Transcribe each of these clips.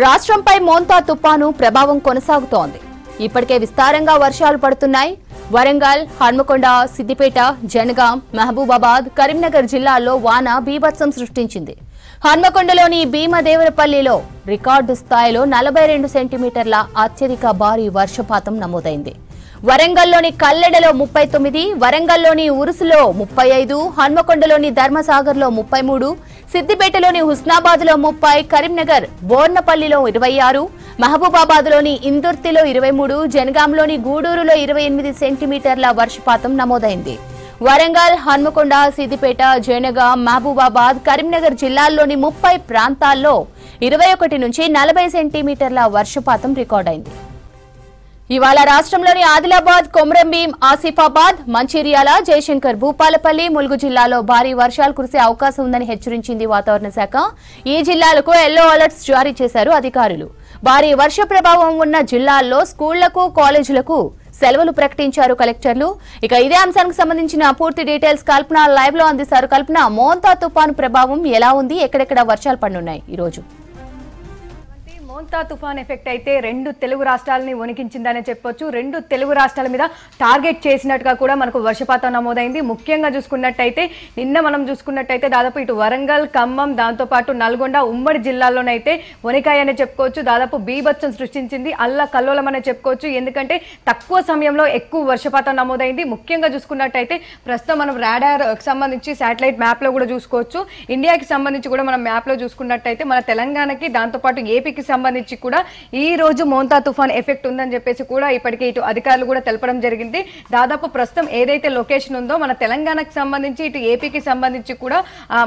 రాష్ట్రంపై మోంతా తుపాను ప్రభావం కొనసాగుతోంది. ఇప్పటికే విస్తారంగా వర్షాలు పడుతున్నాయి. వరంగల్, హన్మకొండ, సిద్దిపేట, జనగాం, మహబూబాబాద్, కరీంనగర్ జిల్లాల్లో వాన బీభత్సం సృష్టించింది. హన్మకొండలోని భీమదేవరపల్లిలో రికార్డు స్థాయిలో 42 సెంటీమీటర్ల అత్యధిక భారీ వర్షపాతం నమోదైంది. వరంగల్లోని కల్లెడలో 39, వరంగల్లోని ఉరుసులో 35, హన్మకొండలోని ధర్మసాగర్లో 33, సిద్దిపేటలోని హుస్నాబాద్లో 30, కరీంనగర్ బోర్నపల్లిలో 26, మహబూబాబాద్లోని ఇందుర్తిలో 23, జనగాంలోని గూడూరులో 28 సెంటీమీటర్ల వర్షపాతం నమోదైంది. వరంగల్, హన్మకొండ, సిద్దిపేట, జనగాం, మహబూబాబాద్, కరీంనగర్ జిల్లాల్లోని 30 ప్రాంతాల్లో 21 నుంచి 40 సెంటీమీటర్ల వర్షపాతం రికార్డైంది. ఇవాళ రాష్ట్రంలోని ఆదిలాబాద్, కొమరంభీం, ఆసిఫాబాద్, మంచిర్యాల, జయశంకర్ భూపాలపల్లి, ములుగు జిల్లాలో భారీ వర్షాలు కురిసే అవకాశం ఉందని హెచ్చరించింది వాతావరణ శాఖ. ఈ జిల్లాలకు ఎల్లో అలర్ట్స్ జారీ చేశారు అధికారులు. భారీ వర్ష ప్రభావం ఉన్న జిల్లాల్లో స్కూళ్లకు, కాలేజీలకు సెలవులు ప్రకటించారు కలెక్టర్లు. ఇక ఇదే అంశానికి సంబంధించిన పూర్తి డీటెయిల్స్ కల్పన లైవ్ లో అందిస్తారు. కల్పన, మోంతా తుఫాను ప్రభావం ఎలా ఉంది? ఎక్కడెక్కడ వర్షాలు పడున్నాయి ఈ రోజు? మోంతా తుఫాన్ ఎఫెక్ట్ అయితే 2 తెలుగు రాష్ట్రాలని వణికించిందనే చెప్పొచ్చు. 2 తెలుగు రాష్ట్రాల మీద టార్గెట్ చేసినట్టుగా కూడా మనకు వర్షపాతం నమోదైంది. ముఖ్యంగా చూసుకున్నట్టయితే నిన్న మనం చూసుకున్నట్టయితే దాదాపు ఇటు వరంగల్, ఖమ్మం, దాంతోపాటు నల్గొండ ఉమ్మడి జిల్లాల్లోనైతే వణికాయనే చెప్పుకోవచ్చు. దాదాపు బీభత్సం సృష్టించింది, అల్ల కల్లోలం అనే చెప్పుకోవచ్చు. ఎందుకంటే తక్కువ సమయంలో ఎక్కువ వర్షపాతం నమోదైంది. ముఖ్యంగా చూసుకున్నట్టయితే ప్రస్తుతం మనం రాడార్ సంబంధించి శాటిలైట్ మ్యాప్ లో కూడా చూసుకోవచ్చు. ఇండియాకి సంబంధించి కూడా మనం మ్యాప్ లో చూసుకున్నట్టయితే మన తెలంగాణకి దాంతోపాటు ఏపీకి సంబంధించి కూడా ఈ రోజు మోంతా తుఫాన్ ఎఫెక్ట్ ఉందని చెప్పేసి కూడా ఇప్పటికే ఇటు అధికారులు కూడా తెలపడం జరిగింది. దాదాపు ప్రస్తుతం ఏదైతే లొకేషన్ ఉందో మన తెలంగాణకు సంబంధించి ఇటు ఏపీకి సంబంధించి కూడా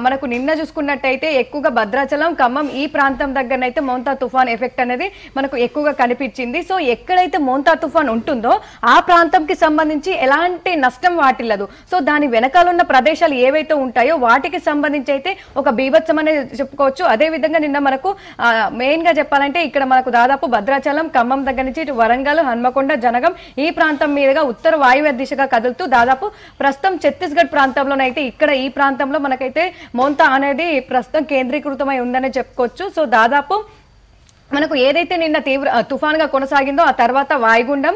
మనకు నిన్న చూసుకున్నట్టయితే ఎక్కువగా భద్రాచలం, ఖమ్మం ఈ ప్రాంతం దగ్గరనైతే మోంతా తుఫాన్ ఎఫెక్ట్ అనేది మనకు ఎక్కువగా కనిపించింది. సో ఎక్కడైతే మోంతా తుఫాన్ ఉంటుందో ఆ ప్రాంతంకి సంబంధించి ఎలాంటి నష్టం వాటిల్లదు. సో దాని వెనకాల ఉన్న ప్రదేశాలు ఏవైతే ఉంటాయో వాటికి సంబంధించి అయితే ఒక బీభత్సం అనేది చెప్పుకోవచ్చు. అదే విధంగా నిన్న మనకు మెయిన్ గా చెప్పాలంటే ఇక్కడ మనకు దాదాపు భద్రాచలం, ఖమ్మం దగ్గర నుంచి ఇటు వరంగల్, హన్మకొండ, జనగం ఈ ప్రాంతం మీదుగా ఉత్తర వాయువ్య దిశగా కదులుతూ దాదాపు ప్రస్తుతం ఛత్తీస్గఢ్ ప్రాంతంలోనైతే ఇక్కడ ఈ ప్రాంతంలో మనకైతే మోంతా అనేది ప్రస్తుతం కేంద్రీకృతమై ఉందని చెప్పుకోవచ్చు. సో దాదాపు మనకు ఏదైతే నిన్న తుఫాన్గా కొనసాగిందో ఆ తర్వాత వాయుగుండం,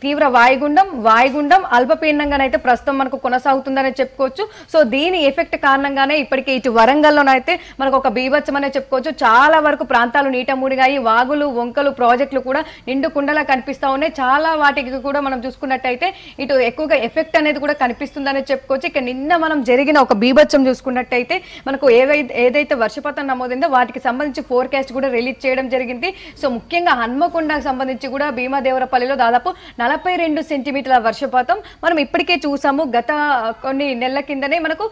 తీవ్ర వాయుగుండం అల్పపీడనంగానైతే ప్రస్తుతం మనకు కొనసాగుతుందనే చెప్పుకోవచ్చు. సో దీని ఎఫెక్ట్ కారణంగానే ఇప్పటికే ఇటు వరంగల్లోనైతే మనకు ఒక బీభత్సం అనే చెప్పుకోవచ్చు. చాలా వరకు ప్రాంతాలు నీట మునిగాయి. వాగులు, వంకలు, ప్రాజెక్టులు కూడా నిండు కుండలా కనిపిస్తూ ఉన్నాయి. చాలా వాటికి కూడా మనం చూసుకున్నట్టయితే ఇటు ఎక్కువగా ఎఫెక్ట్ అనేది కూడా కనిపిస్తుందనే చెప్పుకోవచ్చు. ఇక నిన్న మనం జరిగిన ఒక బీభత్సం చూసుకున్నట్టయితే మనకు ఏదైతే వర్షపాతం నమోదైందో వాటికి సంబంధించి ఫోర్కాస్ట్ కూడా రిలీజ్ చేయడం జరిగింది. సో ముఖ్యంగా హన్మకొండకు సంబంధించి కూడా భీమదేవరపల్లిలో దాదాపు 42 సెంటీమీటర్ల వర్షపాతం మనం ఇప్పటికే చూసాము. గత కొన్ని నెలల కిందనే మనకు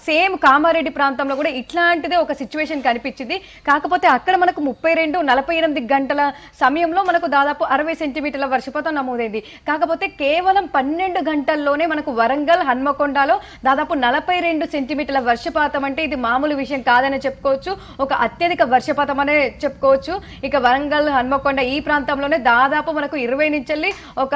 సేమ్ కామారెడ్డి ప్రాంతంలో కూడా ఇట్లాంటిదే ఒక సిచ్యువేషన్ కనిపించింది. కాకపోతే అక్కడ మనకు 48 గంటల సమయంలో మనకు దాదాపు 60 సెంటీమీటర్ల వర్షపాతం నమోదైంది. కాకపోతే కేవలం 12 గంటల్లోనే మనకు వరంగల్, హన్మకొండలో దాదాపు 42 సెంటీమీటర్ల వర్షపాతం అంటే ఇది మామూలు విషయం కాదని చెప్పుకోవచ్చు. ఒక అత్యధిక వర్షపాతం అనే చెప్పుకోవచ్చు. ఇక వరంగల్, హన్మకొండ ఈ ప్రాంతంలోనే దాదాపు మనకు 20 నుంచి ఒక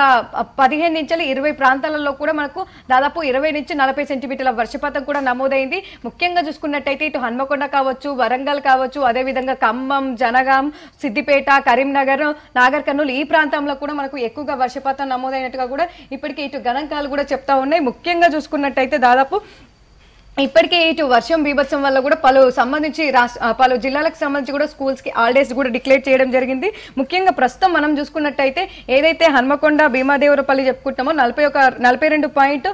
15 నుంచి 20 ప్రాంతాలలో కూడా మనకు దాదాపు 20 నుంచి 40 సెంటీమీటర్ల వర్షపాతం కూడా నమోదైంది. ముఖ్యంగా చూసుకున్నట్టయితే ఇటు హన్మకొండ కావచ్చు, వరంగల్ కావచ్చు, అదేవిధంగా ఖమ్మం, జనగాం, సిద్దిపేట, కరీంనగర్, నాగర్ కర్నూలు ఈ ప్రాంతంలో కూడా మనకు ఎక్కువగా వర్షపాతం నమోదైనట్టుగా కూడా ఇప్పటికే ఇటు గణాంకాలు కూడా చెప్తా ఉన్నాయి. ముఖ్యంగా చూసుకున్నట్టయితే దాదాపు ఇప్పటికే ఇటు వర్షం బీభత్సం వల్ల కూడా పలు జిల్లాలకు సంబంధించి కూడా స్కూల్స్ కి హాలిడేస్ కూడా డిక్లేర్ చేయడం జరిగింది. ముఖ్యంగా ప్రస్తుతం మనం చూసుకున్నట్టయితే ఏదైతే హన్మకొండ, భీమదేవరపల్లి చెప్పుకుంటామో 42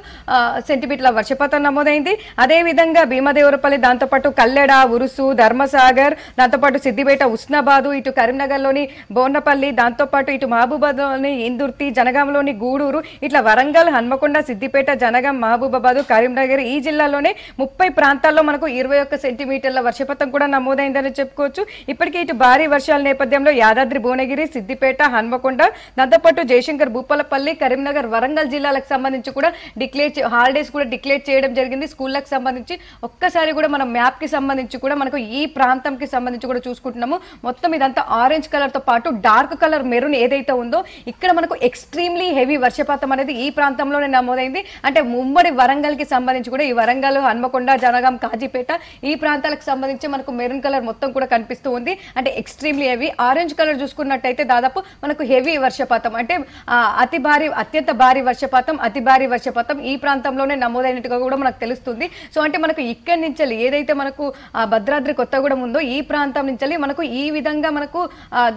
సెంటీమీటర్ల వర్షపాతం నమోదైంది. అదేవిధంగా భీమదేవరపల్లి, దాంతోపాటు కల్లెడ, ఉరుసు, ధర్మసాగర్, దాంతోపాటు సిద్దిపేట, హుస్నాబాదు, ఇటు కరీంనగర్లోని బోర్నపల్లి, దాంతోపాటు ఇటు మహబూబాబాద్లోని ఇందుర్తి, జనగాంలోని గూడూరు, ఇట్లా వరంగల్, హన్మకొండ, సిద్దిపేట, జనగాం, మహబూబాబాదు, కరీంనగర్ ఈ జిల్లాలోనే 30 ప్రాంతాల్లో మనకు 21 సెంటీమీటర్ల వర్షపాతం కూడా నమోదైందని చెప్పుకోవచ్చు. ఇప్పటికే ఇటు భారీ వర్షాల నేపథ్యంలో యాదాద్రి, భువనగిరి, సిద్దిపేట, హన్మకొండ, దాంతోపాటు జయశంకర్ భూపాలపల్లి, కరీంనగర్, వరంగల్ జిల్లాలకు సంబంధించి కూడా హాలిడేస్ కూడా డిక్లేర్ చేయడం జరిగింది. స్కూళ్ళకి సంబంధించి ఒక్కసారి కూడా మనం మ్యాప్ కి సంబంధించి కూడా మనకు ఈ ప్రాంతంకి సంబంధించి కూడా చూసుకుంటున్నాము. మొత్తం ఇదంతా ఆరెంజ్ కలర్ తో పాటు డార్క్ కలర్ మెరూన్ ఏదైతే ఉందో ఇక్కడ మనకు ఎక్స్ట్రీమ్లీ హెవీ వర్షపాతం అనేది ఈ ప్రాంతంలోనే నమోదైంది. అంటే ఉమ్మడి వరంగల్ కి సంబంధించి కూడా ఈ వరంగల్, హన్మకొండ, జనగాం, కాజీపేట ఈ ప్రాంతాలకు సంబంధించి మనకు మెరూన్ కలర్ మొత్తం కూడా కనిపిస్తూ ఉంది. అంటే ఎక్స్ట్రీమ్లీ హెవీ. ఆరెంజ్ కలర్ చూసుకున్నట్టయితే దాదాపు మనకు హెవీ వర్షపాతం, అంటే అత్యంత భారీ వర్షపాతం, అతి భారీ వర్షపాతం ఈ ప్రాంతంలోనే నమోదైనట్టుగా కూడా మనకు తెలుస్తుంది. సో అంటే మనకు ఇక్కడి నుంచి ఏదైతే మనకు భద్రాద్రి కొత్తగూడెం ఉందో ఈ ప్రాంతం నుంచి మనకు ఈ విధంగా మనకు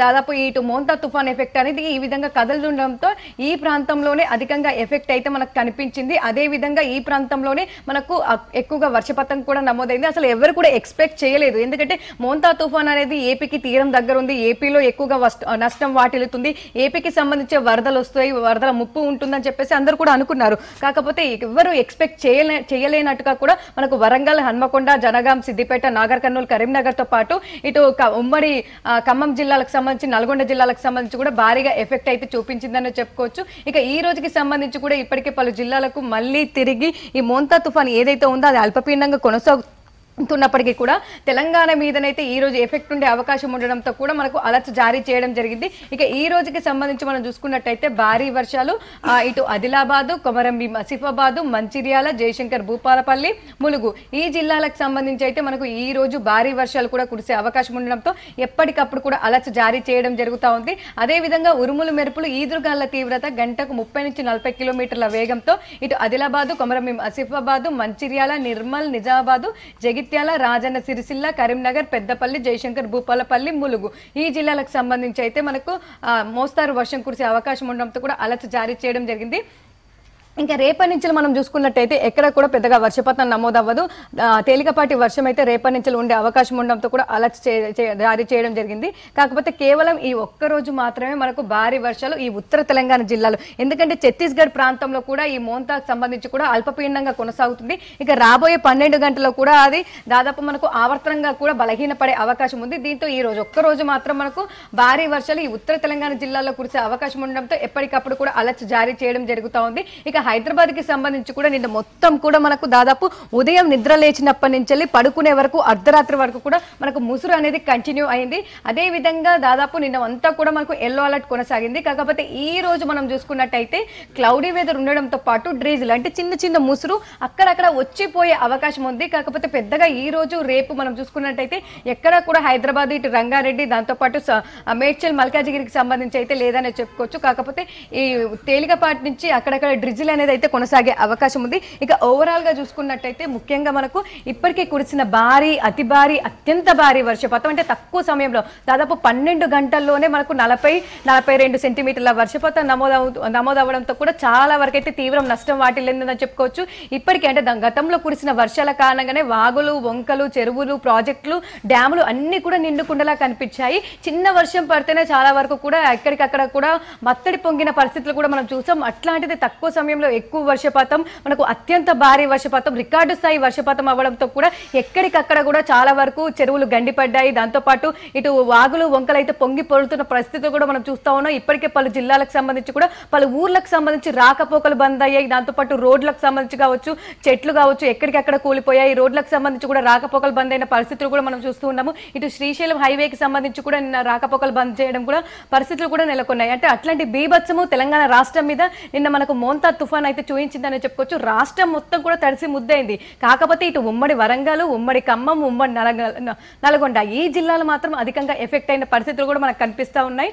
దాదాపు ఇటు మోంతా తుఫాన్ ఎఫెక్ట్ అనేది ఈ విధంగా కదలడంతో ఈ ప్రాంతంలోనే అధికంగా ఎఫెక్ట్ అయితే మనకు కనిపించింది. అదే విధంగా ఈ ప్రాంతంలోనే మనకు ఎక్కువగా వర్షపాతం కూడా నమోదైంది. అసలు ఎవరు కూడా ఎక్స్పెక్ట్ చేయలేదు. ఎందుకంటే మోంతా తుఫాన్ అనేది ఏపీకి తీరం దగ్గర ఉంది, ఏపీలో ఎక్కువగా నష్టం వాటిల్లుతుంది, ఏపీకి సంబంధించి వరదలు వస్తాయి, వరదల ముప్పు ఉంటుందని చెప్పేసి అందరూ కూడా అనుకున్నారు. కాకపోతే ఎవరు ఎక్స్పెక్ట్ చేయలేనట్టుగా కూడా మనకు వరంగల్, హన్మకొండ, జనగాం, సిద్దిపేట, నాగర్ కర్నూలు, కరీంనగర్ తో పాటు ఇటు ఉమ్మడి ఖమ్మం జిల్లాలకు సంబంధించి, నల్గొండ జిల్లాలకు సంబంధించి కూడా భారీగా ఎఫెక్ట్ అయితే చూపించిందని చెప్పుకోవచ్చు. ఇక ఈ రోజుకి సంబంధించి కూడా ఇప్పటికే పలు జిల్లాలకు మళ్ళీ తిరిగి ఈ మోంతా తుఫాన్ ఏదైతే ఉందో అది అల్పపీడనంగా కొనసాగుతున్నప్పటికీ కూడా తెలంగాణ మీదనైతే ఈ రోజు ఎఫెక్ట్ ఉండే అవకాశం ఉండడంతో కూడా మనకు అలర్ట్ జారీ చేయడం జరిగింది. ఇక ఈ రోజుకి సంబంధించి మనం చూసుకున్నట్టయితే భారీ వర్షాలు ఇటు ఆదిలాబాదు, కొమరంభీం, ఆసిఫాబాదు, మంచిర్యాల, జయశంకర్, భూపాలపల్లి, ములుగు ఈ జిల్లాలకు సంబంధించి అయితే మనకు ఈ రోజు భారీ వర్షాలు కూడా కురిసే అవకాశం ఉండడంతో ఎప్పటికప్పుడు కూడా అలర్ట్ జారీ చేయడం జరుగుతూ ఉంది. అదేవిధంగా ఉరుములు, మెరుపులు, ఈదురుగాళ్ల తీవ్రత గంటకు 30 నుంచి 40 కిలోమీటర్ల వేగంతో ఇటు ఆదిలాబాదు, కొమరంభీం, ఆసిఫాబాదు, మంచిర్యాల, నిర్మల్, నిజామాబాదు, జగిత్యాల, రాజన్న సిరిసిల్ల, కరీంనగర్, పెద్దపల్లి, జయశంకర్, భూపాలపల్లి, ములుగు ఈ జిల్లాలకు సంబంధించి అయితే మనకు మోస్తారు వర్షం కురిసే అవకాశం ఉండడంతో కూడా అలర్ట్ జారీ చేయడం జరిగింది. ఇంకా రేపటి నుంచి మనం చూసుకున్నట్టయితే ఎక్కడ కూడా పెద్దగా వర్షపాతం నమోదవ్వదు. తేలికపాటి వర్షం అయితే రేపటి నుంచి ఉండే అవకాశం ఉండడంతో కూడా అలర్ట్ జారీ చేయడం జరిగింది. కాకపోతే కేవలం ఈ ఒక్కరోజు మాత్రమే మనకు భారీ వర్షాలు ఈ ఉత్తర తెలంగాణ జిల్లాలో, ఎందుకంటే ఛత్తీస్గఢ్ ప్రాంతంలో కూడా ఈ మోంతాకు సంబంధించి కూడా అల్పపీడనంగా కొనసాగుతుంది. ఇక రాబోయే 12 గంటల్లో కూడా అది దాదాపు మనకు ఆవర్తనంగా కూడా బలహీనపడే అవకాశం ఉంది. దీంతో ఈ రోజు ఒక్కరోజు మాత్రం మనకు భారీ వర్షాలు ఈ ఉత్తర తెలంగాణ జిల్లాలో కురిసే అవకాశం ఉండడంతో ఎప్పటికప్పుడు కూడా అలర్ట్ జారీ చేయడం జరుగుతూ ఉంది. ఇక హైదరాబాద్ కి సంబంధించి కూడా నిన్న మొత్తం కూడా మనకు దాదాపు ఉదయం నిద్ర లేచినప్పటి నుంచి పడుకునే వరకు అర్ధరాత్రి వరకు కూడా మనకు ముసురు అనేది కంటిన్యూ అయింది. అదే విధంగా దాదాపు నిన్న అంతా కూడా మనకు ఎల్లో అలర్ట్ కొనసాగింది. కాకపోతే ఈ రోజు మనం చూసుకున్నట్టయితే క్లౌడీ వెదర్ ఉండడంతో పాటు డ్రీజిల్ అంటే చిన్న చిన్న ముసురు అక్కడక్కడ వచ్చిపోయే అవకాశం ఉంది. కాకపోతే పెద్దగా ఈ రోజు రేపు మనం చూసుకున్నట్టయితే ఎక్కడ కూడా హైదరాబాద్ ఇటు రంగారెడ్డి దాంతోపాటు మేడ్చల్, మల్కాజిగిరికి సంబంధించి అయితే లేదనే చెప్పుకోవచ్చు. కాకపోతే ఈ తేలికపాటి నుంచి అక్కడక్కడ డ్రిజిల్ అనేది అయితే కొనసాగే అవకాశం ఉంది. ఇక ఓవరాల్ గా చూసుకున్నట్టయితే ముఖ్యంగా మనకు ఇప్పటికే కురిసిన భారీ, అతి భారీ, అత్యంత భారీ వర్షపాతం అంటే తక్కువ సమయంలో దాదాపు 12 గంటల్లోనే మనకు 40-42 సెంటీమీటర్ల వర్షపాతం నమోదవడంతో కూడా చాలా వరకు అయితే తీవ్ర నష్టం వాటిల్లిందని చెప్పుకోవచ్చు. ఇప్పటికే అంటే గతంలో కురిసిన వర్షాల కారణంగానే వాగులు, వంకలు, చెరువులు, ప్రాజెక్టులు, డ్యాములు అన్ని కూడా నిండుకుండలా కనిపించాయి. చిన్న వర్షం పడితేనే చాలా వరకు కూడా ఎక్కడికక్కడ కూడా మత్తడి పొంగిన పరిస్థితులు కూడా మనం చూసాం. అట్లాంటిది తక్కువ సమయంలో ఎక్కువ వర్షపాతం, మనకు అత్యంత భారీ వర్షపాతం, రికార్డు స్థాయి వర్షపాతం అవ్వడంతో కూడా ఎక్కడికక్కడ కూడా చాలా వరకు చెరువులు గండిపడ్డాయి. దాంతోపాటు ఇటు వాగులు, వంకలు అయితే పొంగి పొరుతున్న పరిస్థితులు కూడా మనం చూస్తా ఉన్నాం. ఇప్పటికే పలు జిల్లాలకు సంబంధించి కూడా పలు ఊర్లకు సంబంధించి రాకపోకలు బంద్ అయ్యాయి. దాంతోపాటు రోడ్లకు సంబంధించి కావచ్చు, చెట్లు కావచ్చు ఎక్కడికక్కడ కూలిపోయాయి. రోడ్లకు సంబంధించి కూడా రాకపోకలు బంద్ అయిన పరిస్థితులు కూడా మనం చూస్తూ ఉన్నాము. ఇటు శ్రీశైలం హైవేకి సంబంధించి కూడా నిన్న రాకపోకలు బంద్ చేయడం కూడా పరిస్థితులు కూడా నెలకొన్నాయి. అంటే అట్లాంటి బీభత్సము తెలంగాణ రాష్ట్రం మీద నిన్న మనకు మోంతా తుఫాన్ అయితే చూపించిందని చెప్పుకోవచ్చు. రాష్ట్రం మొత్తం కూడా తడిసి ముద్దైంది. కాకపోతే ఇటు ఉమ్మడి వరంగల్, ఉమ్మడి ఖమ్మం, ఉమ్మడి నల్గొండ ఈ జిల్లాలు మాత్రం అధికంగా ఎఫెక్ట్ అయిన పరిస్థితులు కూడా మనకు కనిపిస్తూ ఉన్నాయి.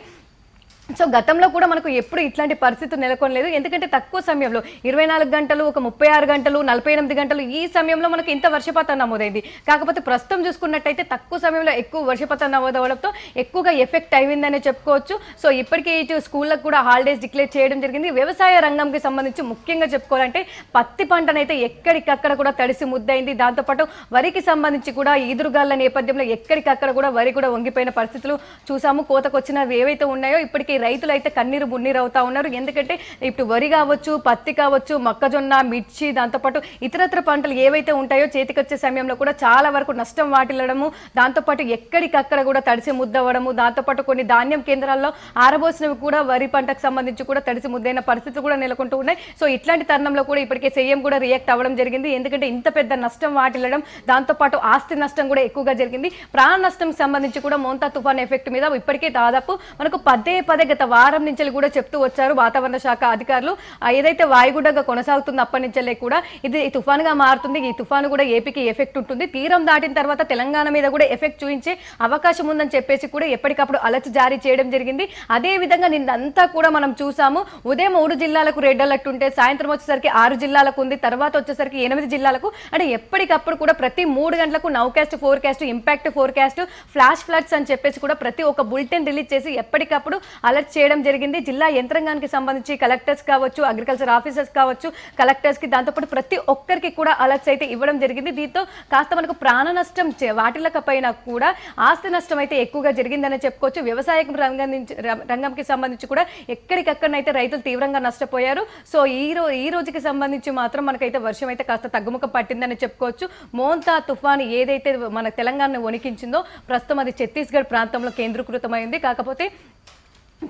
సో గతంలో కూడా మనకు ఎప్పుడు ఇట్లాంటి పరిస్థితులు నెలకొనలేదు. ఎందుకంటే తక్కువ సమయంలో 24 గంటలు, ఒక 36 గంటలు, 48 గంటలు ఈ సమయంలో మనకు ఇంత వర్షపాతం నమోదైంది. కాకపోతే ప్రస్తుతం చూసుకున్నట్టయితే తక్కువ సమయంలో ఎక్కువ వర్షపాతం నమోదవడంతో ఎక్కువగా ఎఫెక్ట్ అయిందనే చెప్పుకోవచ్చు. సో ఇప్పటికే ఇటు స్కూళ్ళకు కూడా హాలిడేస్ డిక్లేర్ చేయడం జరిగింది. వ్యవసాయ రంగంకి సంబంధించి ముఖ్యంగా చెప్పుకోవాలంటే పత్తి పంటనైతే ఎక్కడికక్కడ కూడా తడిసి ముద్దైంది. దాంతోపాటు వరికి సంబంధించి కూడా ఈదురుగాళ్ల నేపథ్యంలో ఎక్కడికక్కడ కూడా వరి కూడా వంగిపోయిన పరిస్థితులు చూసాము. కోతకొచ్చినవి ఏవైతే ఉన్నాయో ఇప్పటికీ రైతులు అయితే కన్నీరు బున్నీరు అవుతా ఉన్నారు. ఎందుకంటే ఇప్పుడు వరి కావచ్చు, పత్తి కావచ్చు, మొక్కజొన్న, మిర్చి, దాంతోపాటు ఇతరత్ర పంటలు ఏవైతే ఉంటాయో చేతికొచ్చే సమయంలో కూడా చాలా వరకు నష్టం వాటిల్లడము, దాంతోపాటు ఎక్కడికక్కడ కూడా తడిసి ముద్దవడము, దాంతోపాటు కొన్ని ధాన్యం కేంద్రాల్లో ఆరబోసినవి కూడా వరి పంటకు సంబంధించి కూడా తడిసి ముద్దైన పరిస్థితులు కూడా నెలకొంటూ ఉన్నాయి. సో ఇట్లాంటి తరుణంలో కూడా ఇప్పటికే సీఎం కూడా రియాక్ట్ అవ్వడం జరిగింది. ఎందుకంటే ఇంత పెద్ద నష్టం వాటిల్లడం, దాంతోపాటు ఆస్తి నష్టం కూడా ఎక్కువగా జరిగింది. ప్రాణ నష్టం సంబంధించి కూడా మోంతా తుఫాన్ ఎఫెక్ట్ మీద ఇప్పటికే దాదాపు మనకు పదే ఆల్రెడీ గత వారం నుంచి కూడా చెప్తూ వచ్చారు వాతావరణ శాఖ అధికారులు. ఏదైతే వాయుగుండంగా కొనసాగుతుంది అప్పటి నుంచే కూడా ఇది తుఫానుగా మారుతుంది. ఈ తుఫాను కూడా ఏపీకి ఎఫెక్ట్ ఉంటుంది. తీరం దాటిన తర్వాత తెలంగాణ మీద కూడా ఎఫెక్ట్ చూపించే అవకాశం ఉందని చెప్పేసి కూడా ఎప్పటికప్పుడు అలర్ట్ జారీ చేయడం జరిగింది. అదే విధంగా నిన్నంతా కూడా మనం చూసాము. ఉదయం 3 జిల్లాలకు రెడ్ అలర్ట్ ఉంటే సాయంత్రం వచ్చేసరికి 6 జిల్లాలకు ఉంది, తర్వాత వచ్చేసరికి 8 జిల్లాలకు. అంటే ఎప్పటికప్పుడు కూడా ప్రతి 3 గంటలకు nowcast forecast, impact forecast, flash floods అని చెప్పేసి కూడా ప్రతి ఒక్క బులెటిన్ రిలీజ్ చేసి ఎప్పటికప్పుడు అలర్ట్ చేయడం జరిగింది. జిల్లా యంత్రాంగానికి సంబంధించి కలెక్టర్స్ కావచ్చు, అగ్రికల్చర్ ఆఫీసర్స్ కావచ్చు, కలెక్టర్స్ కి, దాంతోపాటు ప్రతి ఒక్కరికి కూడా అలర్ట్స్ అయితే ఇవ్వడం జరిగింది. దీంతో కాస్త మనకు ప్రాణ నష్టం వాటిల్లకపోయినా కూడా ఆస్తి నష్టం అయితే ఎక్కువగా జరిగిందని చెప్పుకోవచ్చు. వ్యవసాయ రంగంకి సంబంధించి కూడా ఎక్కడికక్కడనైతే రైతులు తీవ్రంగా నష్టపోయారు. సో ఈ రోజుకి సంబంధించి మాత్రం మనకైతే వర్షం అయితే కాస్త తగ్గుముఖం పట్టిందని చెప్పుకోవచ్చు. మోంతా తుఫాను ఏదైతే మన తెలంగాణను వణికించిందో ప్రస్తుతం అది ఛత్తీస్గఢ్ ప్రాంతంలో కేంద్రీకృతమైంది. కాకపోతే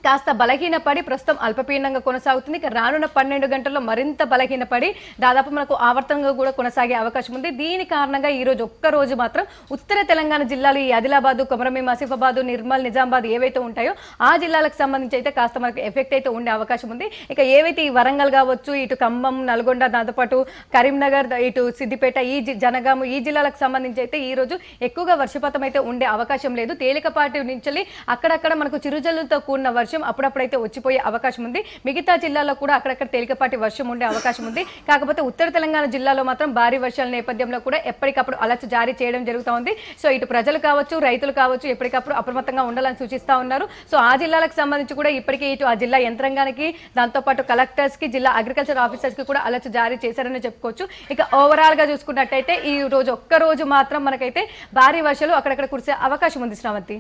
కాస్త బలహీనపడి ప్రస్తుతం అల్పపీడనంగా కొనసాగుతుంది. ఇక రానున్న 12 గంటల్లో మరింత బలహీనపడి దాదాపు మనకు ఆవర్తనంగా కూడా కొనసాగే అవకాశం ఉంది. దీని కారణంగా ఈ రోజు ఒక్కరోజు మాత్రం ఉత్తర తెలంగాణ జిల్లాలు ఈ ఆదిలాబాద్, కొమరంభీం, ఆసిఫాబాద్, నిర్మల్, నిజామాబాద్ ఏవైతే ఉంటాయో ఆ జిల్లాలకు సంబంధించి అయితే కాస్త మనకు ఎఫెక్ట్ అయితే ఉండే అవకాశం ఉంది. ఇక ఏవైతే ఈ వరంగల్ కావచ్చు, ఇటు ఖమ్మం, నల్గొండ, దాంతోపాటు కరీంనగర్, ఇటు సిద్దిపేట, జనగాం ఈ జిల్లాలకు సంబంధించి అయితే ఈ రోజు ఎక్కువగా వర్షపాతం అయితే ఉండే అవకాశం లేదు. తేలికపాటి నుంచి అక్కడక్కడ మనకు చిరుజల్లుతో కూడిన వర్షం అప్పుడప్పుడైతే వచ్చిపోయే అవకాశం ఉంది. మిగతా జిల్లాల్లో కూడా అక్కడక్కడ తేలికపాటి వర్షం ఉండే అవకాశం ఉంది. కాకపోతే ఉత్తర తెలంగాణ జిల్లాలో మాత్రం భారీ వర్షాల నేపథ్యంలో కూడా ఎప్పటికప్పుడు అలర్ట్ జారీ చేయడం జరుగుతోంది. సో ఇటు ప్రజలు కావచ్చు, రైతులు కావచ్చు ఎప్పటికప్పుడు అప్రమత్తంగా ఉండాలని సూచిస్తా ఉన్నారు. సో ఆ జిల్లాలకు సంబంధించి కూడా ఇప్పటికీ ఇటు ఆ జిల్లా యంత్రాంగానికి, దాంతోపాటు కలెక్టర్స్ కి, జిల్లా అగ్రికల్చర్ ఆఫీసర్స్ కి కూడా అలర్ట్ జారీ చేశారని చెప్పుకోవచ్చు. ఇక ఓవరాల్ గా చూసుకున్నట్టయితే ఈ రోజు ఒక్క రోజు మాత్రం మనకైతే భారీ వర్షాలు అక్కడక్కడ కురిసే అవకాశం ఉంది. శ్రావంతి.